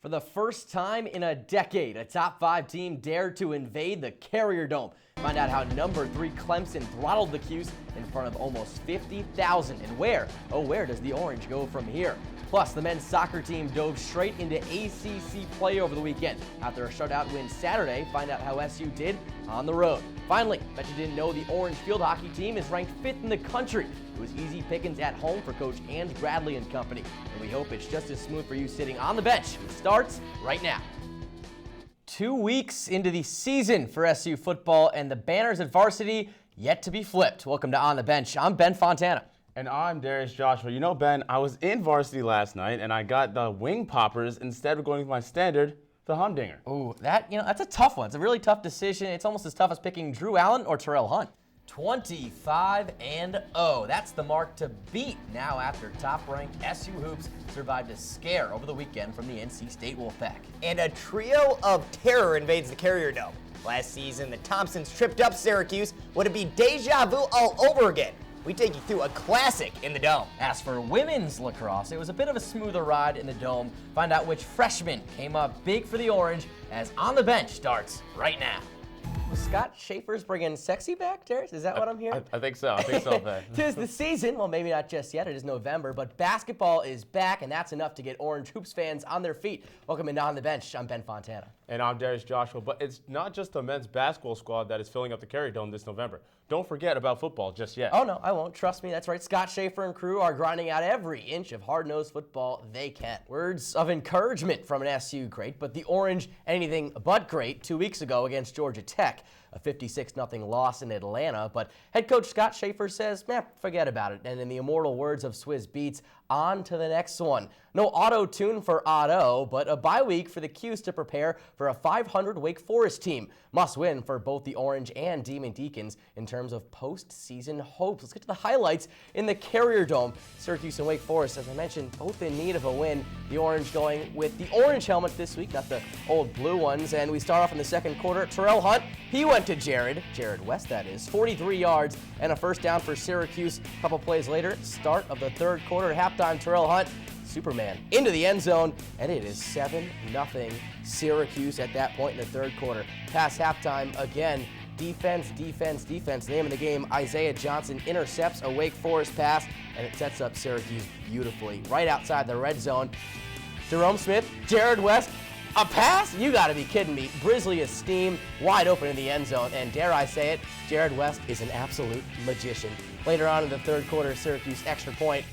For the first time in a decade, a top 5 team dared to invade the Carrier Dome. Find out how number 3 Clemson throttled the 'Cuse in front of almost 50,000. And where does the Orange go from here? Plus, the men's soccer team dove straight into ACC play over the weekend. After a shutout win Saturday, find out how SU did on the road. Finally, bet you didn't know the Orange field hockey team is ranked 5th in the country. It was easy pickings at home for Coach Ange Bradley and company. And we hope it's just as smooth for you sitting on the bench. It starts right now. 2 weeks into the season for SU football, and the banners at varsity yet to be flipped. Welcome to On the Bench. I'm Ben Fontana. And I'm Darius Joshua. You know, Ben, I was in varsity last night, and I got the wing poppers instead of going with my standard, the humdinger. Ooh, that's a tough one. It's a really tough decision. It's almost as tough as picking Drew Allen or Terrell Hunt. 25-0. That's the mark to beat now after top-ranked SU Hoops survived a scare over the weekend from the NC State Wolfpack. And a trio of terror invades the Carrier Dome. Last season, the Thompsons tripped up Syracuse. Would it be deja vu all over again? We take you through a classic in the Dome. As for women's lacrosse, it was a bit of a smoother ride in the Dome. Find out which freshman came up big for the Orange as On the Bench starts right now. Was Scott Schaefer's bringing sexy back, Darius? Is that what I'm hearing? I think so, Ben. 'Tis the season. Well, maybe not just yet. It is November, but basketball is back, and that's enough to get Orange Hoops fans on their feet. Welcome into On the Bench. I'm Ben Fontana. And I'm Darius Joshua. But it's not just the men's basketball squad that is filling up the Carrier Dome this November. Don't forget about football just yet. Oh, no, I won't. Trust me. That's right. Scott Schaefer and crew are grinding out every inch of hard-nosed football they can. Words of encouragement from an SU great, but the Orange anything but great 2 weeks ago against Georgia Tech. A 56-0 loss in Atlanta, but head coach Scott Schaefer says, forget about it. And in the immortal words of Swizz Beatz, on to the next one. No auto-tune for Otto, but a bye week for the 'Cuse to prepare for a 500 Wake Forest team. Must win for both the Orange and Demon Deacons in terms of postseason hopes. Let's get to the highlights in the Carrier Dome. Syracuse and Wake Forest, as I mentioned, both in need of a win. The Orange going with the orange helmet this week, not the old blue ones. And we start off in the second quarter. Terrell Hunt, he went to Jared West, that is, 43 yards and a first down for Syracuse. A couple plays later, start of the third quarter, halftime, Terrell Hunt, Superman, into the end zone, and it is 7-0 Syracuse at that point in the third quarter. Past halftime, again, defense. Name of the game, Isaiah Johnson intercepts a Wake Forest pass, and it sets up Syracuse beautifully. Right outside the red zone, Jerome Smith, Jared West, a pass? You gotta be kidding me. Brizzly Esteem wide open in the end zone, and dare I say it, Jared West is an absolute magician. Later on in the third quarter, Syracuse extra point,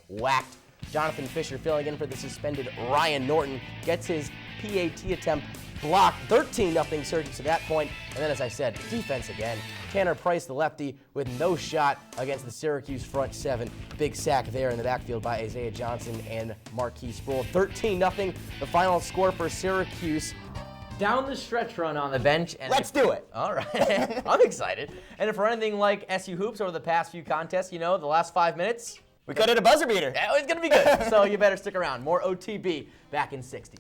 whacked. Jonathan Fisher filling in for the suspended Ryan Norton gets his PAT attempt blocked. 13-0 Syracuse at that point. And then, as I said, defense again. Tanner Price, the lefty, with no shot against the Syracuse front seven. Big sack there in the backfield by Isaiah Johnson and Marquise Sproul. 13-0, the final score for Syracuse. Down the stretch run On the Bench. And Let's do it. All right. I'm excited. And if for anything like SU Hoops over the past few contests, the last 5 minutes, We could hit a buzzer beater. it's going to be good. So you better stick around. More OTB back in 60.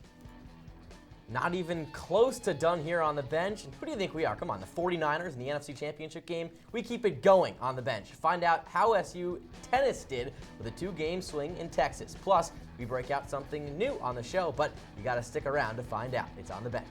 Not even close to done here on the bench. And who do you think we are? Come on, the 49ers in the NFC Championship game. We keep it going on the bench. Find out how SU tennis did with a 2-game swing in Texas. Plus, we break out something new on the show, but you got to stick around to find out. It's on the bench.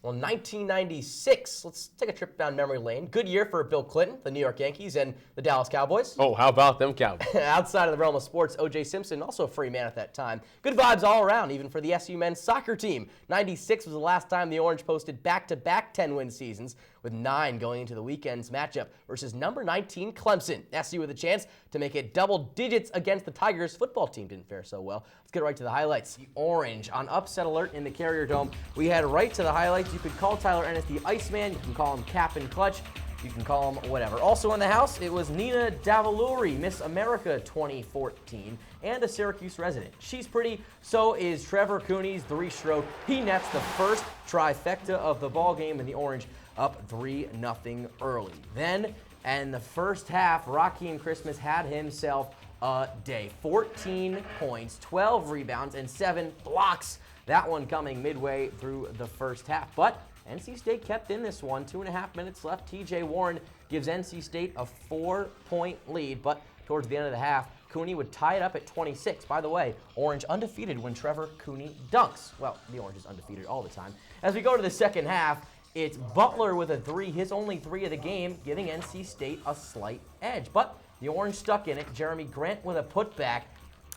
Well, 1996, let's take a trip down memory lane. Good year for Bill Clinton, the New York Yankees, and the Dallas Cowboys. Oh, how about them Cowboys? Outside of the realm of sports, O.J. Simpson, also a free man at that time. Good vibes all around, even for the SU men's soccer team. 96 was the last time the Orange posted back-to-back 10-win seasons, with 9 going into the weekend's matchup versus number 19 Clemson. SU with a chance to make it double digits against the Tigers. Football team didn't fare so well. Let's get right to the highlights. The Orange on upset alert in the Carrier Dome. We head right to the highlights. You could call Tyler Ennis the Iceman. You can call him Cap and Clutch. You can call him whatever. Also in the house, it was Nina Davaluri, Miss America 2014, and a Syracuse resident. She's pretty, so is Trevor Cooney's three-stroke. He nets the first trifecta of the ball game, and the Orange up 3-0 early. Then, in the first half, Rakeem Christmas had himself a day. 14 points, 12 rebounds, and 7 blocks. That one coming midway through the first half. But NC State kept in this one. 2.5 minutes left. TJ Warren gives NC State a 4-point lead. But towards the end of the half, Cooney would tie it up at 26. By the way, Orange undefeated when Trevor Cooney dunks. Well, the Orange is undefeated all the time. As we go to the second half, it's Butler with a 3, his only 3 of the game, giving NC State a slight edge. But the Orange stuck in it. Jeremy Grant with a putback,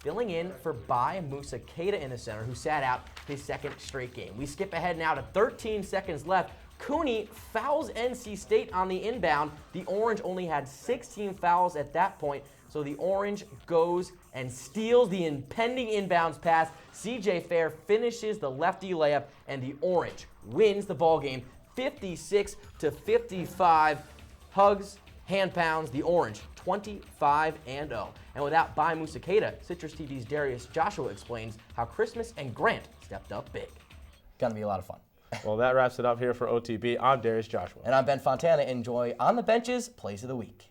filling in for Bai Musakeda in the center, who sat out his second straight game. We skip ahead now to 13 seconds left. Cooney fouls NC State on the inbound. The Orange only had 16 fouls at that point, so the Orange goes and steals the impending inbounds pass. CJ Fair finishes the lefty layup, and the Orange wins the ballgame 56-55. Hugs, hand pounds, the Orange 25-0. And without Bai Musakeda, Citrus TV's Darius Joshua explains how Christmas and Grant stepped up big. Gonna be a lot of fun. Well, that wraps it up here for OTB. I'm Darius Joshua. And I'm Ben Fontana. Enjoy On the Benches Plays of the Week.